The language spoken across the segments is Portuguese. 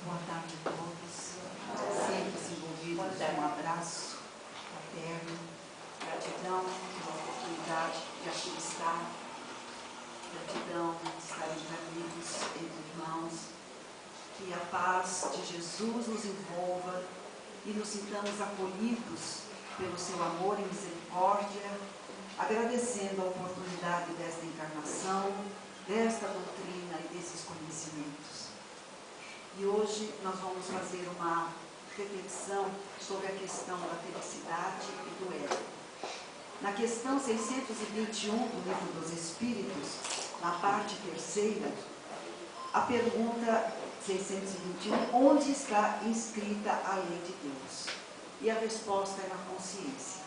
Boa tarde a todos. Sempre envolvidos um abraço fraterno, gratidão pela oportunidade de aqui estar, gratidão de estarmos reunidos entre irmãos, que a paz de Jesus nos envolva e nos sintamos acolhidos pelo seu amor e misericórdia, agradecendo a oportunidade desta encarnação, desta doutrina e desses conhecimentos. E hoje nós vamos fazer uma reflexão sobre a questão da felicidade e do ego. Na questão 621 do Livro dos Espíritos, na parte terceira, a pergunta 621, onde está inscrita a lei de Deus? E a resposta é na consciência.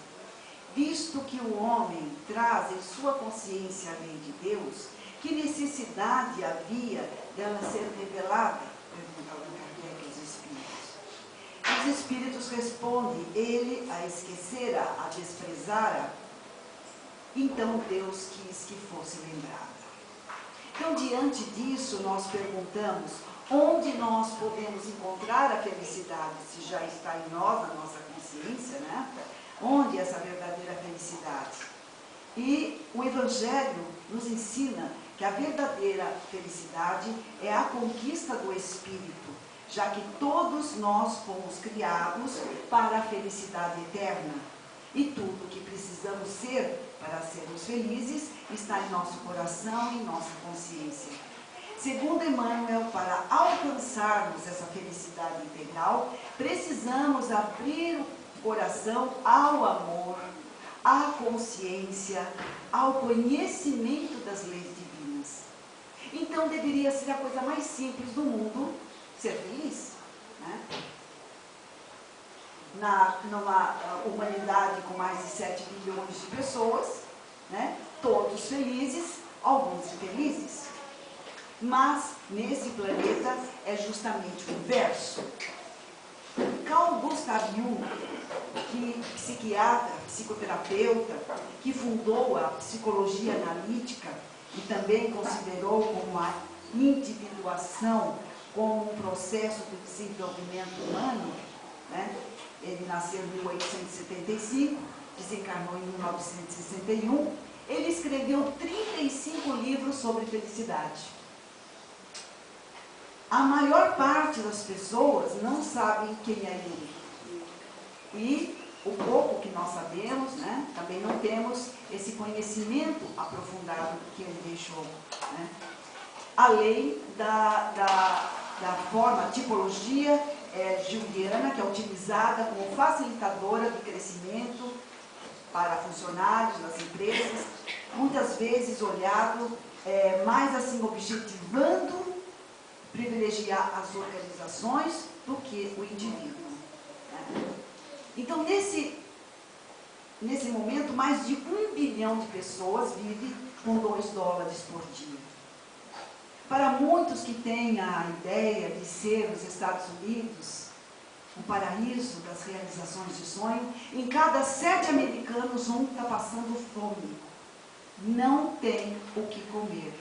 Visto que o homem traz em sua consciência a lei de Deus, que necessidade havia dela ser revelada? Pergunta Allan Kardec aos Espíritos. Os Espíritos respondem, ele a esquecera, a desprezara, então Deus quis que fosse lembrada. Então, diante disso, nós perguntamos, onde nós podemos encontrar a felicidade, se já está em nós, na nossa consciência, né? Onde essa verdadeira felicidade? E o Evangelho nos ensina que a verdadeira felicidade é a conquista do Espírito, já que todos nós fomos criados para a felicidade eterna. E tudo o que precisamos ser para sermos felizes está em nosso coração e em nossa consciência. Segundo Emmanuel, para alcançarmos essa felicidade integral, precisamos abrir o coração ao amor, à consciência, ao conhecimento das leis divinas. Então deveria ser a coisa mais simples do mundo ser feliz, né? Numa humanidade com mais de 7 bilhões de pessoas, né? Todos felizes, alguns infelizes. Mas nesse planeta é justamente o inverso. Carl Gustav Jung, psiquiatra, psicoterapeuta, que fundou a psicologia analítica e também considerou como a individuação como um processo de desenvolvimento humano, né? Ele nasceu em 1875, desencarnou em 1961, ele escreveu 35 livros sobre felicidade. A maior parte das pessoas não sabem quem é Jung. E o pouco que nós sabemos, né, também não temos esse conhecimento aprofundado que ele deixou, né? Além da forma, tipologia junguiana, que é utilizada como facilitadora de crescimento para funcionários das empresas, muitas vezes olhado mais assim, objetivando privilegiar as organizações do que o indivíduo, né? Então, nesse momento, mais de 1 bilhão de pessoas vivem com $2 por dia. Para muitos que têm a ideia de ser os Estados Unidos, o paraíso das realizações de sonho, em cada 7 americanos, um está passando fome. Não tem o que comer.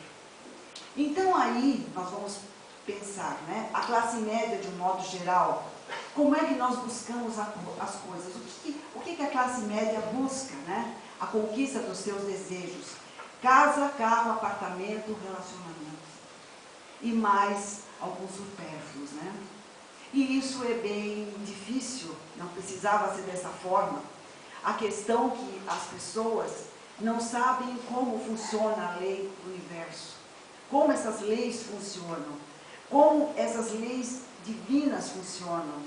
Então, aí, nós vamos pensar, né? A classe média, de um modo geral, como é que nós buscamos as coisas? O que a classe média busca, né? A conquista dos seus desejos. Casa, carro, apartamento, relacionamento. E mais alguns supérfluos, né? E isso é bem difícil, não precisava ser dessa forma. A questão é que as pessoas não sabem como funciona a lei do universo, como essas leis funcionam, como essas leis divinas funcionam,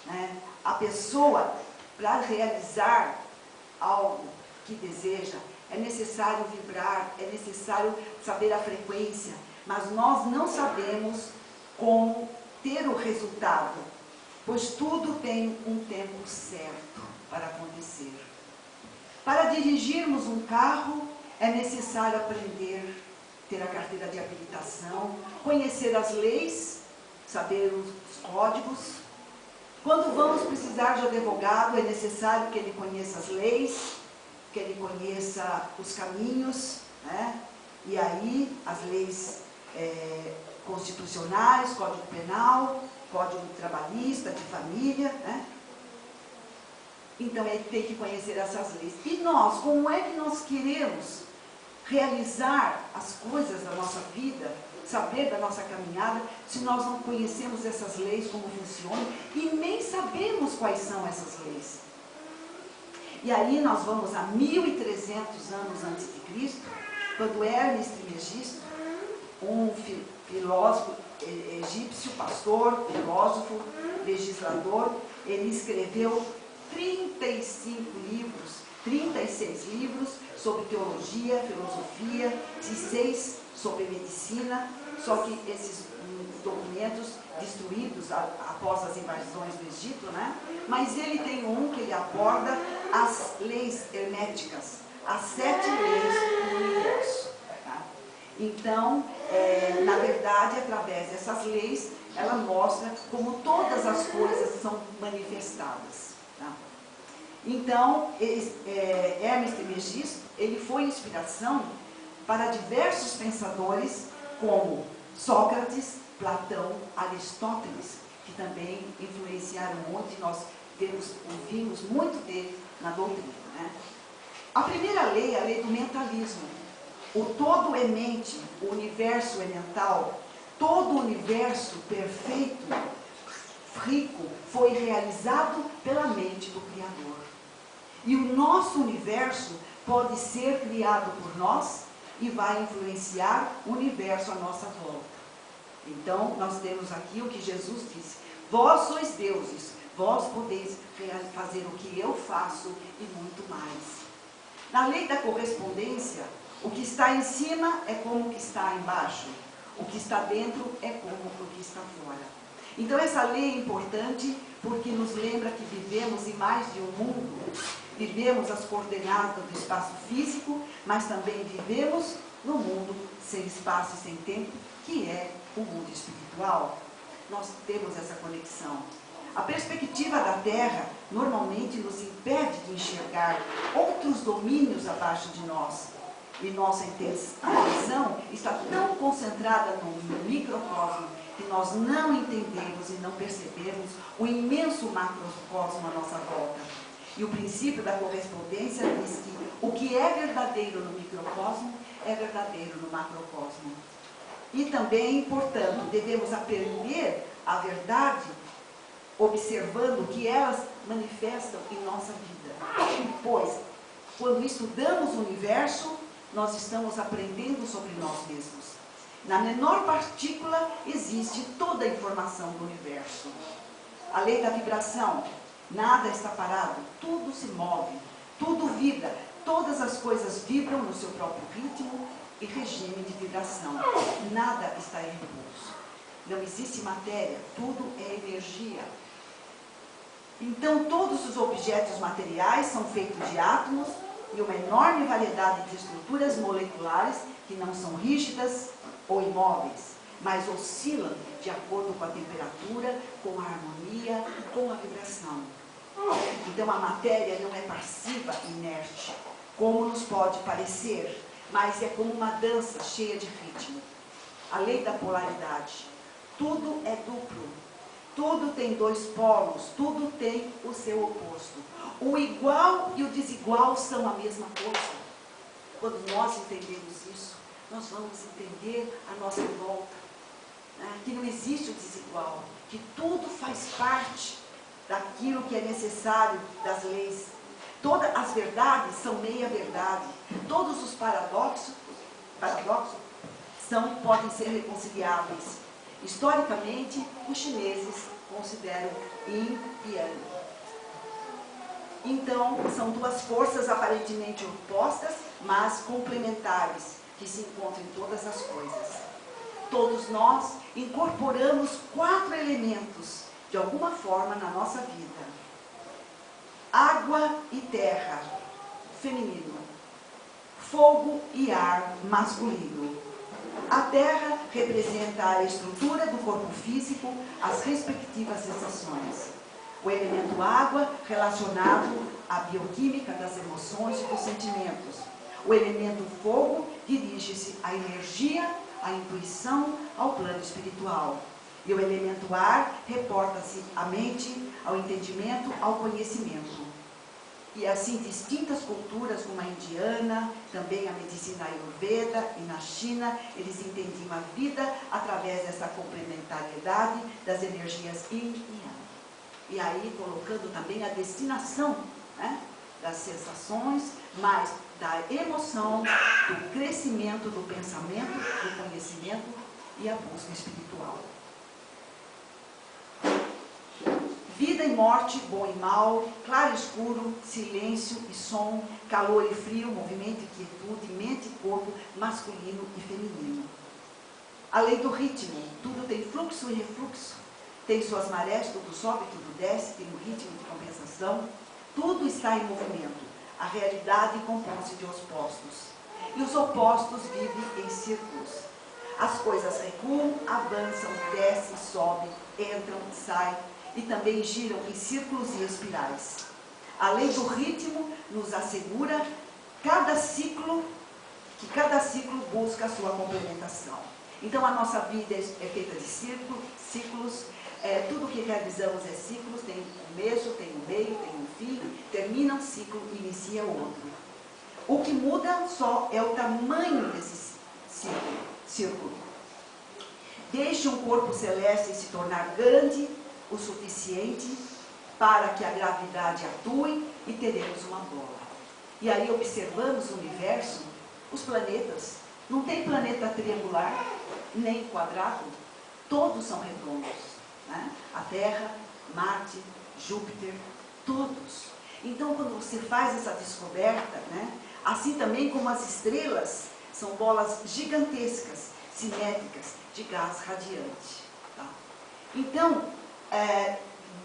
né? A pessoa, para realizar algo que deseja, é necessário vibrar, é necessário saber a frequência, mas nós não sabemos como ter o resultado, pois tudo tem um tempo certo para acontecer. Para dirigirmos um carro, é necessário aprender, ter a carteira de habilitação, conhecer as leis, saber os códigos. Quando vamos precisar de advogado, é necessário que ele conheça as leis, que ele conheça os caminhos, né? E aí as leis constitucionais, Código Penal, Código Trabalhista, de família, né? Então, ele tem que conhecer essas leis. E nós, como é que nós queremos realizar as coisas da nossa vida, saber da nossa caminhada, se nós não conhecemos essas leis, como funcionam, e nem sabemos quais são essas leis? E aí nós vamos a 1300 anos antes de Cristo, quando Hermes Trismegisto, um filósofo egípcio, pastor, filósofo, legislador, ele escreveu 36 livros sobre teologia, filosofia, 16 sobre medicina, só que esses documentos destruídos após as invasões do Egito, né? Mas ele tem um que ele aborda as leis herméticas, as 7 leis do universo. Tá? Então, na verdade, através dessas leis, ela mostra como todas as coisas são manifestadas. Tá? Então, Hermes Trismegisto, ele foi inspiração para diversos pensadores como Sócrates, Platão, Aristóteles, que também influenciaram muito e nós ouvimos muito dele na doutrina. Né? A primeira lei é a lei do mentalismo. O todo é mente, o universo é mental, todo o universo perfeito, rico, foi realizado pela mente do Criador. E o nosso universo pode ser criado por nós e vai influenciar o universo à nossa volta. Então, nós temos aqui o que Jesus disse: vós sois deuses, vós podeis fazer o que eu faço e muito mais. Na lei da correspondência, o que está em cima é como o que está embaixo, o que está dentro é como o que está fora. Então, essa lei é importante porque nos lembra que vivemos em mais de um mundo. Vivemos as coordenadas do espaço físico, mas também vivemos no mundo sem espaço e sem tempo, que é o mundo espiritual. Nós temos essa conexão. A perspectiva da Terra normalmente nos impede de enxergar outros domínios abaixo de nós. E nossa atenção está tão concentrada no microcosmo que nós não entendemos e não percebemos o imenso macrocosmo à nossa volta. E o princípio da correspondência diz que o que é verdadeiro no microcosmo é verdadeiro no macrocosmo. E também, portanto, devemos aprender a verdade observando o que elas manifestam em nossa vida. Pois, quando estudamos o universo, nós estamos aprendendo sobre nós mesmos. Na menor partícula existe toda a informação do universo. A lei da vibração. Nada está parado, tudo se move, tudo vibra, todas as coisas vibram no seu próprio ritmo e regime de vibração. Nada está em repouso. Não existe matéria, tudo é energia. Então, todos os objetos materiais são feitos de átomos e uma enorme variedade de estruturas moleculares que não são rígidas ou imóveis, mas oscilam de acordo com a temperatura, com a harmonia, com a vibração. Então a matéria não é passiva, inerte, como nos pode parecer, mas é como uma dança cheia de ritmo. A lei da polaridade. Tudo é duplo, tudo tem 2 polos, tudo tem o seu oposto. O igual e o desigual são a mesma coisa. Quando nós entendemos isso, nós vamos entender a nossa volta. Que não existe o desigual, que tudo faz parte daquilo que é necessário das leis. Todas as verdades são meia-verdade. Todos os paradoxos podem ser reconciliáveis. Historicamente, os chineses consideram Yin e Yang. Então, são 2 forças aparentemente opostas, mas complementares, que se encontram em todas as coisas. Todos nós incorporamos 4 elementos, de alguma forma, na nossa vida. Água e terra, feminino. Fogo e ar, masculino. A terra representa a estrutura do corpo físico, as respectivas sensações. O elemento água, relacionado à bioquímica das emoções e dos sentimentos. O elemento fogo dirige-se à energia, a intuição ao plano espiritual. E o elemento ar reporta-se à mente, ao entendimento, ao conhecimento. E assim, distintas culturas, como a indiana, também a medicina ayurveda, e na China, eles entendiam a vida através dessa complementariedade das energias yin e yang. E aí, colocando também a destinação, né, das sensações, mas da emoção, do crescimento do pensamento, do conhecimento e a busca espiritual. Vida e morte, bom e mal, claro e escuro, silêncio e som, calor e frio, movimento e quietude, mente e corpo, masculino e feminino. A lei do ritmo, tudo tem fluxo e refluxo, tem suas marés, tudo sobe, tudo desce, tem um ritmo de compensação, tudo está em movimento. A realidade compõe-se de opostos, e os opostos vivem em círculos. As coisas recuam, avançam, descem, sobem, entram, saem, e também giram em círculos e espirais. A lei do ritmo nos assegura que cada ciclo busca a sua complementação. Então a nossa vida é feita de ciclos, tudo que realizamos é ciclos, tem um começo, tem um meio, tem um fim, termina um ciclo e inicia outro. O que muda só é o tamanho desse círculo. Deixe um corpo celeste se tornar grande o suficiente para que a gravidade atue e teremos uma bola. E aí observamos o universo, os planetas. Não tem planeta triangular, nem quadrado, todos são redondos, né? A Terra, Marte, Júpiter, todos. Então, quando você faz essa descoberta, né, assim também como as estrelas, são bolas gigantescas, simétricas, de gás radiante. Tá? Então,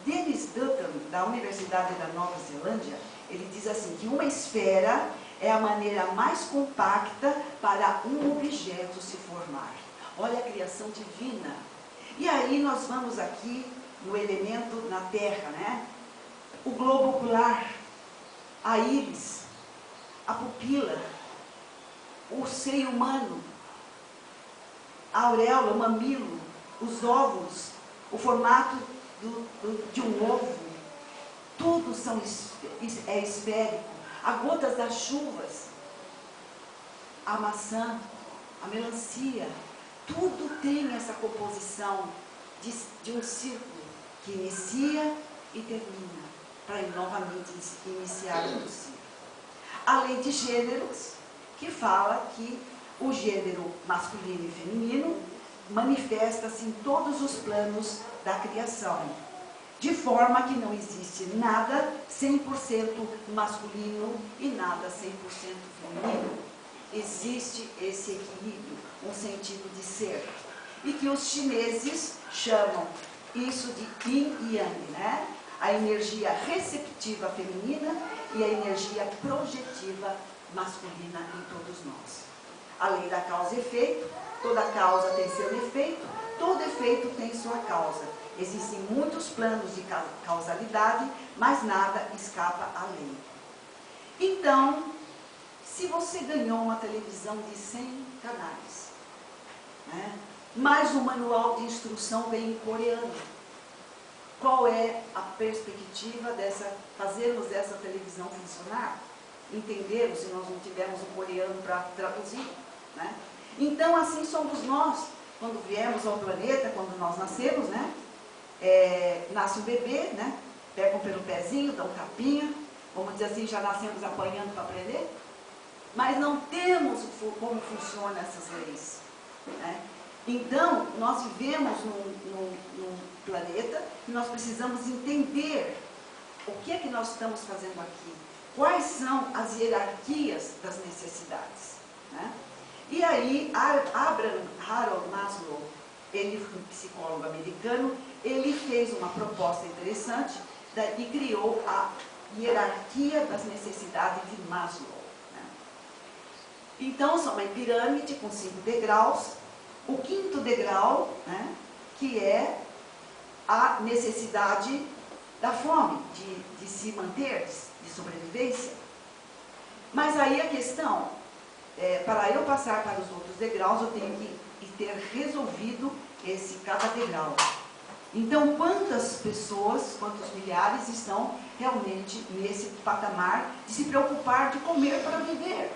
Dennis Dutton, da Universidade da Nova Zelândia, ele diz assim, que uma esfera é a maneira mais compacta para um objeto se formar. Olha a criação divina. E aí nós vamos aqui no elemento na Terra, né? O globo ocular, a íris, a pupila, o seio humano, a auréola, o mamilo, os óvulos, o formato de um ovo, tudo é esférico. Há gotas das chuvas, a maçã, a melancia, tudo tem essa composição de um círculo que inicia e termina, para novamente iniciar um ciclo. A lei de gêneros, que fala que o gênero masculino e feminino manifesta-se em todos os planos da criação, de forma que não existe nada 100% masculino e nada 100% feminino. Existe esse equilíbrio, um sentido de ser, e que os chineses chamam isso de yin e yang, né? A energia receptiva feminina e a energia projetiva masculina em todos nós. A lei da causa e efeito, toda causa tem seu efeito, todo efeito tem sua causa. Existem muitos planos de causalidade, mas nada escapa à lei. Então, se você ganhou uma televisão de 100 canais, né, mas o manual de instrução vem em coreano, qual é a perspectiva fazermos essa televisão funcionar? Entendermos se nós não tivermos o coreano para traduzir, né? Então, assim somos nós, quando viemos ao planeta, quando nós nascemos, né? Nasce um bebê, né? Pegam pelo pezinho, dão tapinha, vamos dizer assim, já nascemos apanhando para aprender, mas não temos como funcionam essas leis, né? Então, nós vivemos num planeta e nós precisamos entender o que é que nós estamos fazendo aqui, quais são as hierarquias das necessidades, né? E aí, Harold Maslow, ele foi um psicólogo americano, ele fez uma proposta interessante e criou a hierarquia das necessidades de Maslow, né? Então, são uma pirâmide com 5 degraus. O 5º degrau, né, que é a necessidade da fome, de se manter, de sobrevivência. Mas aí a questão, para eu passar para os outros degraus, eu tenho que ter resolvido cada degrau. Então, quantas pessoas, quantos milhares estão realmente nesse patamar de se preocupar de comer para viver,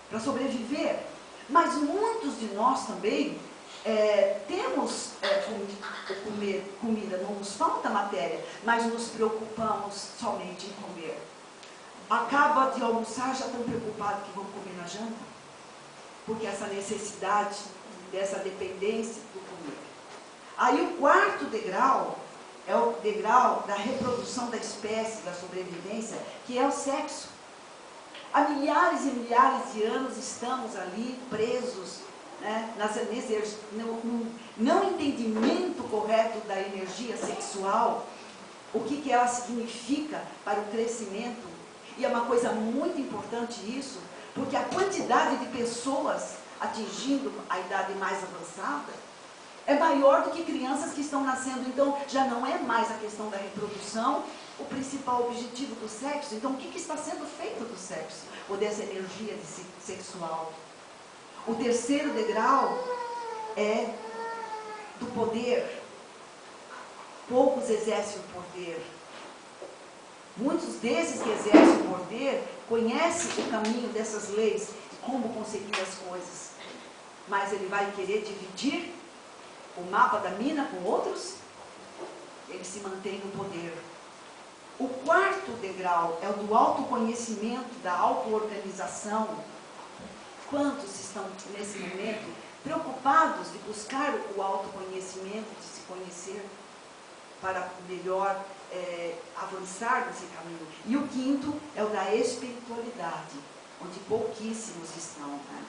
para sobreviver? Mas muitos de nós também temos comer comida, não nos falta matéria, mas nos preocupamos somente em comer. Acaba de almoçar, já estão preocupados que vão comer na janta, porque essa necessidade, dessa dependência do comer. Aí o quarto degrau é o degrau da reprodução da espécie, da sobrevivência, que é o sexo. Há milhares e milhares de anos estamos ali presos, né, nesse não entendimento correto da energia sexual, o que ela significa para o crescimento. E é uma coisa muito importante isso, porque a quantidade de pessoas atingindo a idade mais avançada é maior do que crianças que estão nascendo. Então, já não é mais a questão da reprodução o principal objetivo do sexo. Então, o que está sendo feito do sexo? Ou dessa energia sexual? O terceiro degrau é do poder. Poucos exercem o poder. Muitos desses que exercem o poder conhecem o caminho dessas leis e como conseguir as coisas. Mas ele vai querer dividir o mapa da mina com outros, ele se mantém no poder. O quarto degrau é o do autoconhecimento, da auto-organização. Quantos estão nesse momento preocupados de buscar o autoconhecimento, de se conhecer para melhor avançar nesse caminho? E o quinto é o da espiritualidade, onde pouquíssimos estão, né?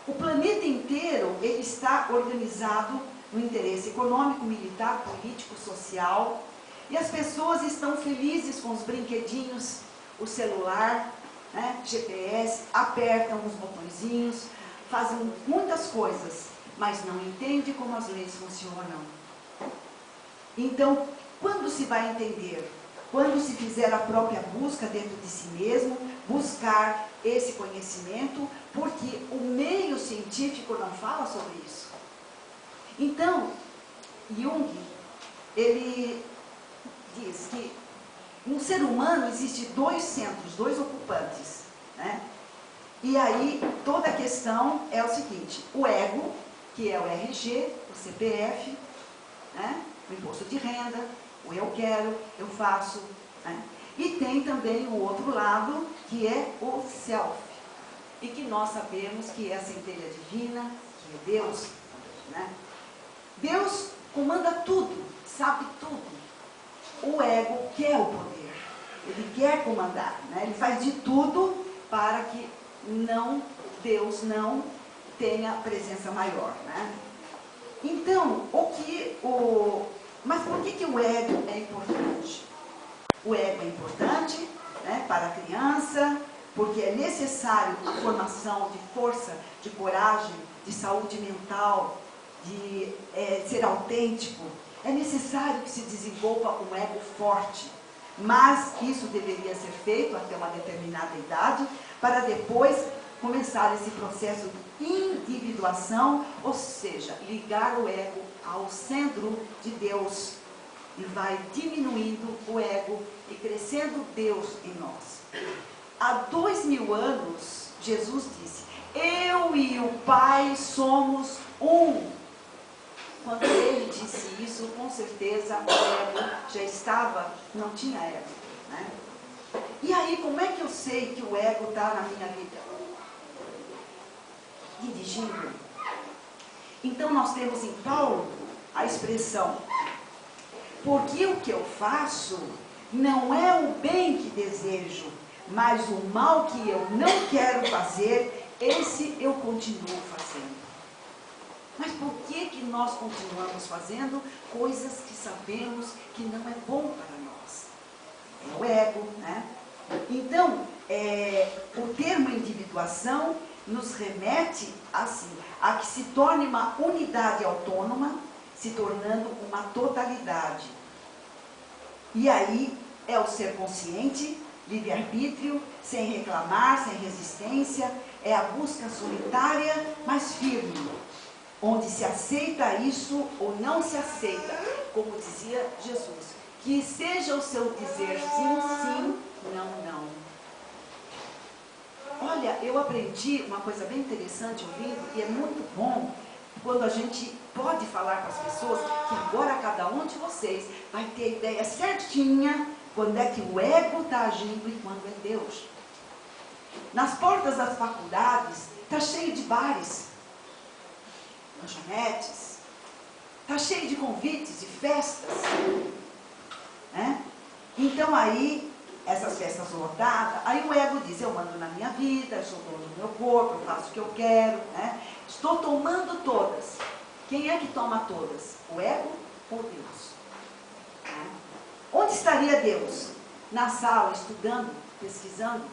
O planeta inteiro ele está organizado no interesse econômico, militar, político, social, e as pessoas estão felizes com os brinquedinhos, o celular, né, GPS, apertam os botõezinhos, fazem muitas coisas, mas não entendem como as leis funcionam. Então, quando se vai entender? Quando se fizer a própria busca dentro de si mesmo, buscar esse conhecimento, porque o meio científico não fala sobre isso. Então, Jung, ele diz que no ser humano existe dois centros, dois ocupantes, né? E aí, toda a questão é o seguinte: o ego, que é o RG, o CPF, né? O imposto de renda, o eu quero, eu faço, né? E tem também o outro lado, que é o self, e que nós sabemos que é a centelha divina, que é Deus, né? Deus comanda tudo, sabe tudo. O ego quer o poder, ele quer comandar, né? Ele faz de tudo para que Deus não tenha presença maior, né? Então, mas por que o ego é importante? O ego é importante, né, para a criança, porque é necessário a formação de força, de coragem, de saúde mental, de ser autêntico. É necessário que se desenvolva um ego forte, mas isso deveria ser feito até uma determinada idade, para depois começar esse processo de individuação, ou seja, ligar o ego ao centro de Deus, e vai diminuindo o ego e crescendo Deus em nós. Há 2000 anos, Jesus disse: eu e o Pai somos um. Quando ele disse isso, com certeza o ego já estava, não tinha ego, né? E aí, como é que eu sei que o ego está na minha vida? Dirigindo. Então nós temos em Paulo a expressão: porque o que eu faço não é o bem que desejo, mas o mal que eu não quero fazer, esse eu continuo fazendo. Mas por que nós continuamos fazendo coisas que sabemos que não é bom para nós? É o ego, né? Então, o termo individuação nos remete assim, a que se torne uma unidade autônoma, se tornando uma totalidade. E aí é o ser consciente, livre-arbítrio, sem reclamar, sem resistência, é a busca solitária, mas firme. onde se aceita isso ou não se aceita, como dizia Jesus, que seja o seu dizer sim, sim, não, não. Olha, eu aprendi uma coisa bem interessante ouvindo, e é muito bom quando a gente pode falar com as pessoas que agora cada um de vocês vai ter a ideia certinha quando é que o ego está agindo e quando é Deus. Nas portas das faculdades está cheio de bares, lanchonetes, está cheio de convites, de festas, né? Então aí, essas festas lotadas, aí o ego diz, eu mando na minha vida, eu sou dono do meu corpo, eu faço o que eu quero, né? Estou tomando todas. Quem é que toma todas? O ego ou Deus? Né? Onde estaria Deus? Na sala, estudando, pesquisando?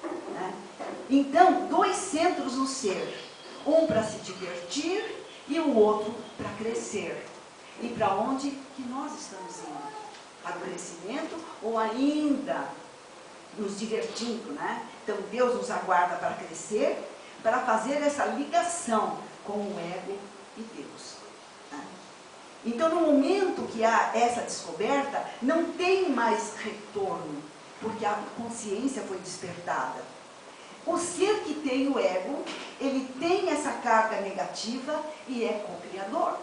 Né? Então, dois centros no ser. Um para se divertir e o outro para crescer. E para onde que nós estamos indo? Para o crescimento ou ainda nos divertindo, né? Então Deus nos aguarda para crescer, para fazer essa ligação com o ego e Deus. Né? Então no momento que há essa descoberta, não tem mais retorno, porque a consciência foi despertada. O ser que tem o ego, ele tem essa carga negativa e é co-criador.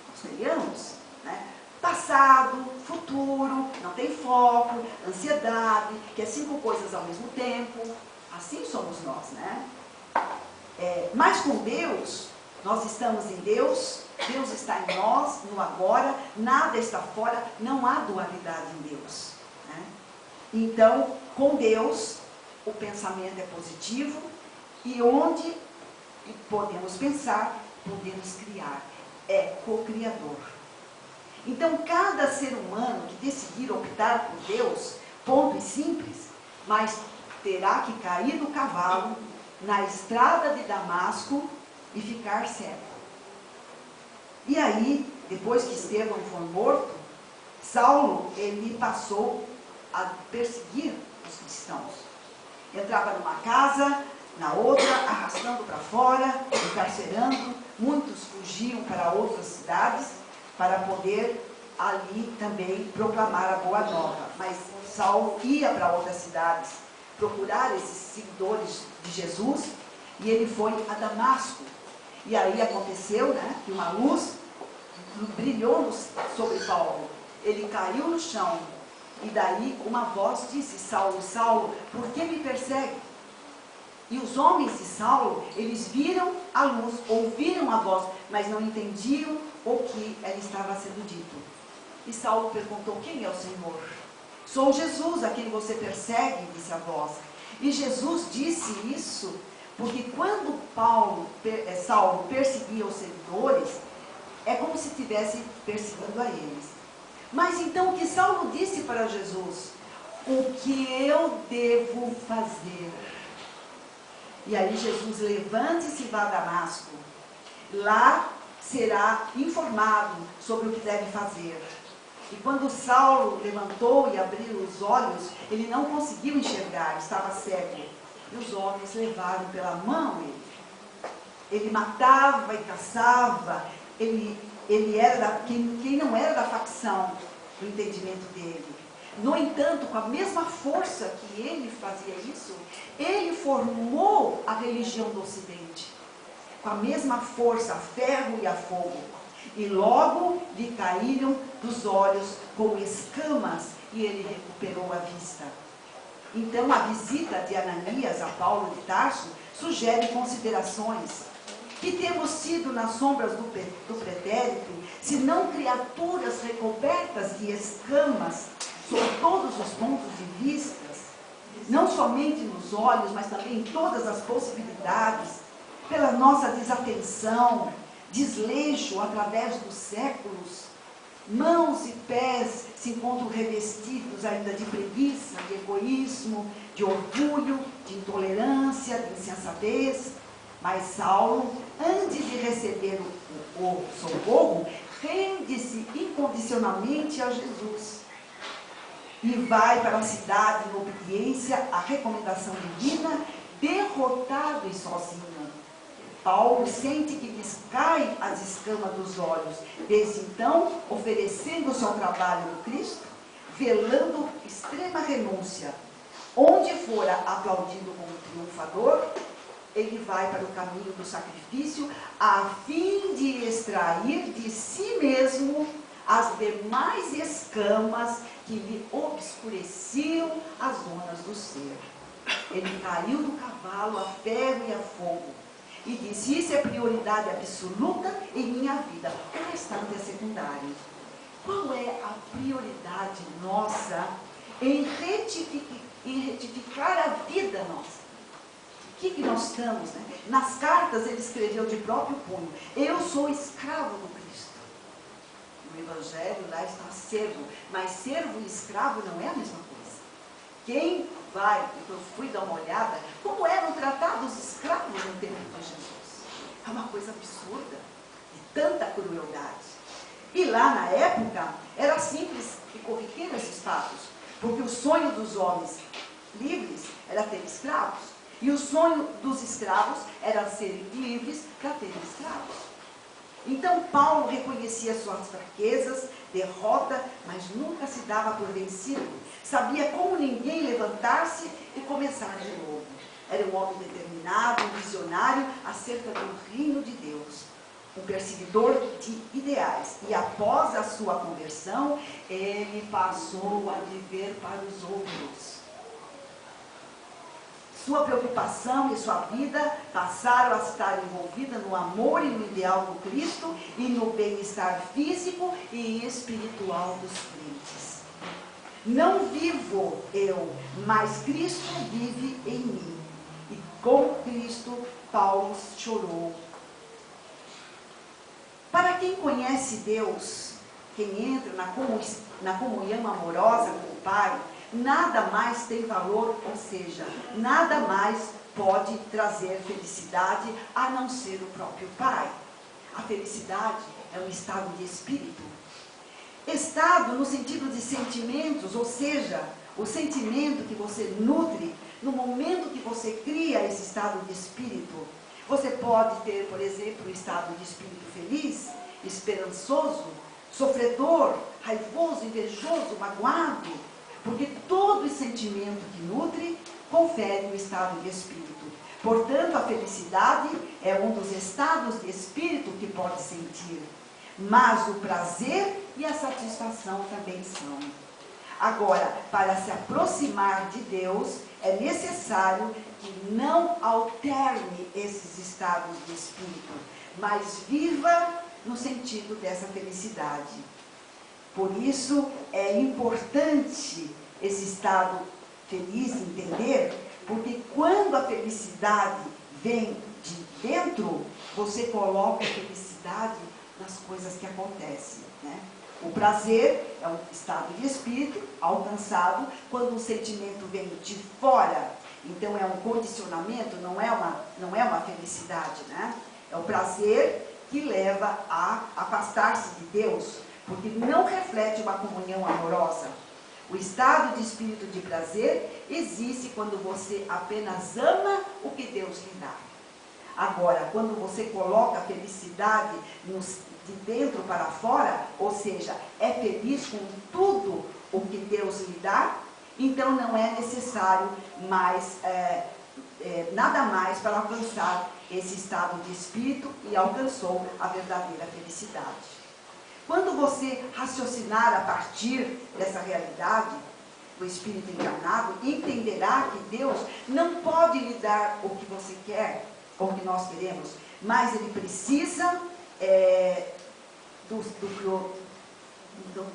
Nós criamos, né? Passado, futuro, não tem foco, ansiedade, quer 5 coisas ao mesmo tempo. Assim somos nós, né? Mas com Deus, nós estamos em Deus, Deus está em nós, no agora, nada está fora, não há dualidade em Deus. Né? Então, com Deus, o pensamento é positivo e onde podemos pensar, podemos criar. É co-criador. Então, cada ser humano que decidir optar por Deus, ponto e simples, mas terá que cair do cavalo na estrada de Damasco e ficar cego. E aí, depois que Estevão foi morto, Saulo, ele passou a perseguir os cristãos. Entrava numa casa, na outra, arrastando para fora, encarcerando. Muitos fugiam para outras cidades para poder ali também proclamar a boa nova. Mas Saulo ia para outras cidades procurar esses seguidores de Jesus e ele foi a Damasco. E aí aconteceu, né, que uma luz brilhou sobre Paulo. Ele caiu no chão e daí uma voz disse, Saulo, Saulo, por que me persegue? E os homens de Saulo, eles viram a luz, ouviram a voz, mas não entendiam o que ela estava sendo dito. E Saulo perguntou, quem é o Senhor? Sou Jesus, a quem você persegue, disse a voz. E Jesus disse isso, porque quando Saulo perseguia os seguidores, é como se estivesse perseguindo a eles. Mas então o que Saulo disse para Jesus? O que eu devo fazer? E aí Jesus, levante-se e vá a Damasco. Lá será informado sobre o que deve fazer. E quando Saulo levantou e abriu os olhos, ele não conseguiu enxergar, estava cego. E os homens levaram pela mão ele. Ele matava e caçava, ele era quem não era da facção do entendimento dele. No entanto, com a mesma força que ele fazia isso, ele formou a religião do Ocidente. Com a mesma força, a ferro e a fogo. E logo lhe caíram dos olhos como escamas e ele recuperou a vista. Então a visita de Ananias a Paulo de Tarso sugere considerações. Que temos sido nas sombras do pretérito, se não criaturas recobertas de escamas sob todos os pontos de vista, não somente nos olhos, mas também em todas as possibilidades, pela nossa desatenção, desleixo através dos séculos, mãos e pés se encontram revestidos ainda de preguiça, de egoísmo, de orgulho, de intolerância, de insensatez. Mas Saulo, antes de receber o socorro, rende-se incondicionalmente a Jesus. E vai para a cidade em obediência à recomendação divina, derrotado e sozinho. Paulo sente que lhes cai as escamas dos olhos, desde então, oferecendo-se ao trabalho no Cristo, velando extrema renúncia. Onde fora aplaudido como triunfador, ele vai para o caminho do sacrifício, a fim de extrair de si mesmo as demais escamas que lhe obscureciam as zonas do ser. Ele caiu do cavalo a ferro e a fogo, e disse: isso é prioridade absoluta em minha vida, o restante é secundário. Qual é a prioridade nossa em retificar a vida nossa? O que nós estamos, né? Nas cartas ele escreveu de próprio punho: eu sou escravo do Cristo. No Evangelho lá está servo, mas servo e escravo não é a mesma coisa. Quem vai, eu fui dar uma olhada, como eram tratados os escravos no tempo de Jesus. É uma coisa absurda, de tanta crueldade. E lá na época, era simples e corriqueiro esses fatos, porque o sonho dos homens livres era ter escravos, e o sonho dos escravos era serem livres para terem escravos. Então Paulo reconhecia suas fraquezas, derrota, mas nunca se dava por vencido. Sabia como ninguém levantar-se e começar de novo. Era um homem determinado, um visionário acerca do reino de Deus. Um perseguidor de ideais. E após a sua conversão, ele passou a viver para os outros. Sua preocupação e sua vida passaram a estar envolvida no amor e no ideal do Cristo e no bem-estar físico e espiritual dos crentes. Não vivo eu, mas Cristo vive em mim. E com Cristo, Paulo chorou. Para quem conhece Deus, quem entra na comunhão amorosa com o Pai, nada mais tem valor, ou seja, nada mais pode trazer felicidade a não ser o próprio Pai. A felicidade é um estado de espírito. Estado no sentido de sentimentos, ou seja, o sentimento que você nutre no momento que você cria esse estado de espírito. Você pode ter, por exemplo, um estado de espírito feliz, esperançoso, sofredor, raivoso, invejoso, magoado, porque todo sentimento que nutre confere o estado de espírito. Portanto, a felicidade é um dos estados de espírito que pode sentir, mas o prazer e a satisfação também são. Agora, para se aproximar de Deus, é necessário que não alterne esses estados de espírito, mas viva no sentido dessa felicidade. Por isso, é importante esse estado feliz entender, porque quando a felicidade vem de dentro, você coloca a felicidade nas coisas que acontecem, né? O prazer é um estado de espírito alcançado quando o sentimento vem de fora. Então é um condicionamento, não é uma felicidade, né? É o prazer que leva a afastar-se de Deus, porque não reflete uma comunhão amorosa. O estado de espírito de prazer existe quando você apenas ama o que Deus lhe dá. Agora, quando você coloca a felicidade de dentro para fora, ou seja, é feliz com tudo o que Deus lhe dá, então não é necessário mais, nada mais para alcançar esse estado de espírito e alcançou a verdadeira felicidade. Quando você raciocinar a partir dessa realidade do espírito encarnado, entenderá que Deus não pode lhe dar o que você quer, ou o que nós queremos, mas Ele precisa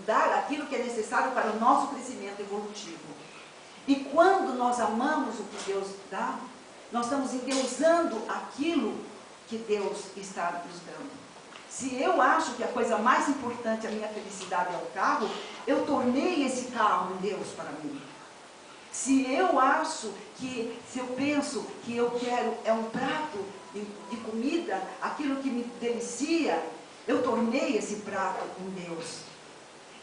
dar aquilo que é necessário para o nosso crescimento evolutivo. E quando nós amamos o que Deus dá, nós estamos endeusando aquilo que Deus está nos dando. Se eu acho que a coisa mais importante, a minha felicidade é o carro, eu tornei esse carro um Deus para mim. Se eu penso que eu quero um prato de comida, aquilo que me delicia, eu tornei esse prato um Deus.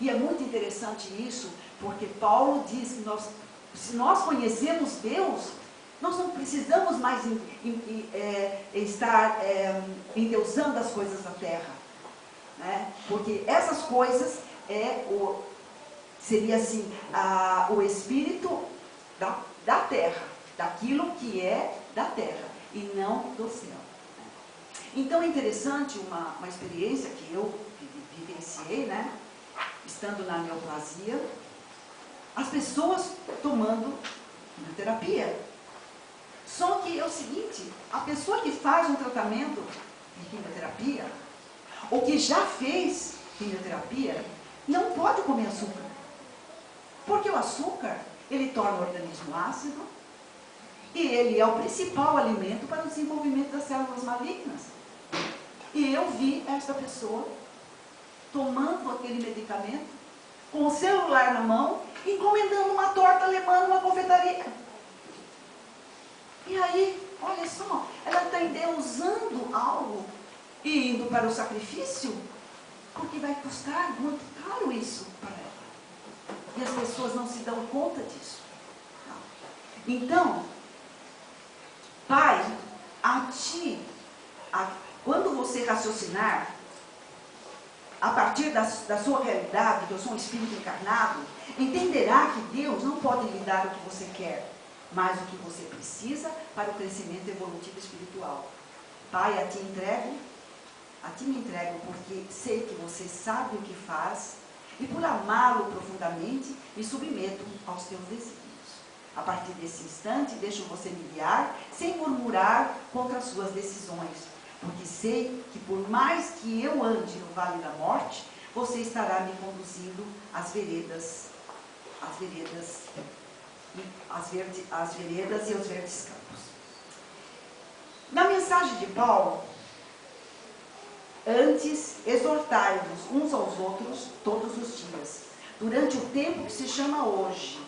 E é muito interessante isso, porque Paulo diz que se nós conhecemos Deus, Nós não precisamos mais estar endeusando as coisas da terra, né? Porque essas coisas seria assim, o espírito da terra, daquilo que é da terra e não do céu. Então é interessante uma experiência que eu vivenciei, né? Estando na neoplasia, as pessoas tomando quimioterapia. Só que é o seguinte, a pessoa que faz um tratamento de quimioterapia, ou que já fez quimioterapia, não pode comer açúcar. Porque o açúcar, ele torna o organismo ácido, e ele é o principal alimento para o desenvolvimento das células malignas. E eu vi esta pessoa tomando aquele medicamento, com o celular na mão, encomendando uma torta alemã numa confeitaria. E aí, olha só, ela está endeusando algo e indo para o sacrifício, porque vai custar muito caro isso para ela. E as pessoas não se dão conta disso. Então, Pai, quando você raciocinar, a partir da sua realidade, que eu sou um espírito encarnado, entenderá que Deus não pode lhe dar o que você quer, mas o que você precisa para o crescimento evolutivo espiritual. Pai, a ti me entrego porque sei que você sabe o que faz e por amá-lo profundamente me submeto aos teus desígnios. A partir desse instante, deixo você me guiar sem murmurar contra as suas decisões, porque sei que por mais que eu ande no vale da morte, você estará me conduzindo às veredas e aos verdes campos. Na mensagem de Paulo, antes exortai-vos uns aos outros todos os dias, durante o tempo que se chama hoje,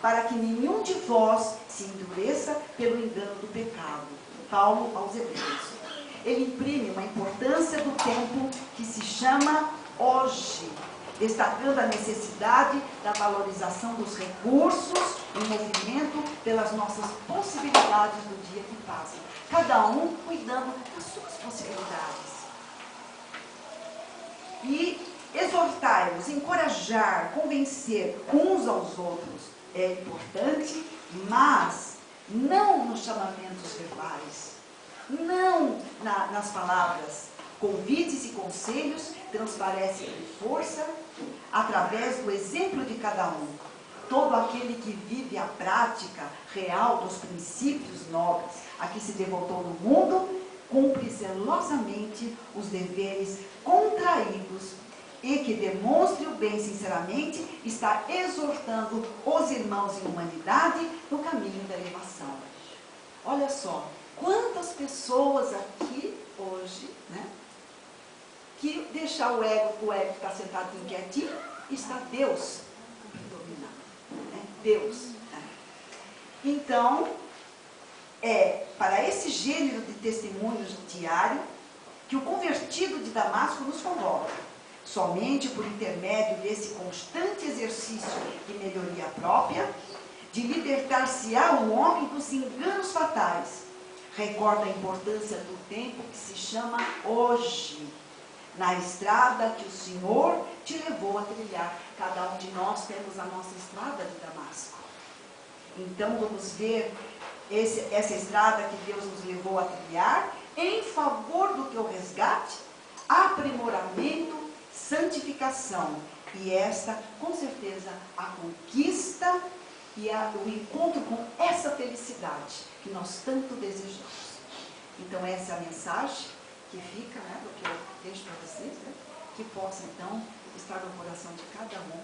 para que nenhum de vós se endureça pelo engano do pecado. Paulo aos Hebreus. Ele imprime uma importância do tempo que se chama hoje, destacando a necessidade da valorização dos recursos em movimento pelas nossas possibilidades do dia que passa. Cada um cuidando das suas possibilidades. E exortai-vos, encorajar, convencer uns aos outros é importante, mas não nos chamamentos verbais, não nas palavras. Convites e conselhos transparecem com força através do exemplo de cada um. Todo aquele que vive a prática real dos princípios nobres a que se devotou no mundo, cumpre zelosamente os deveres contraídos e que demonstre o bem sinceramente, está exortando os irmãos em humanidade no caminho da elevação. Olha só, quantas pessoas aqui hoje, né, que deixar o ego que está sentado quietinho, está Deus predominando, né? Deus. Né? Então, para esse gênero de testemunhos diário que o convertido de Damasco nos convoca. Somente por intermédio desse constante exercício de melhoria própria, de libertar-se-á o homem dos enganos fatais. Recorda a importância do tempo que se chama hoje, na estrada que o Senhor te levou a trilhar. Cada um de nós temos a nossa estrada de Damasco. Então vamos ver essa estrada que Deus nos levou a trilhar em favor do teu resgate, aprimoramento, santificação. E esta, com certeza, a conquista e o encontro com essa felicidade que nós tanto desejamos. Então essa é a mensagem que fica, né, do que eu deixo para vocês, né, que possa então estar no coração de cada um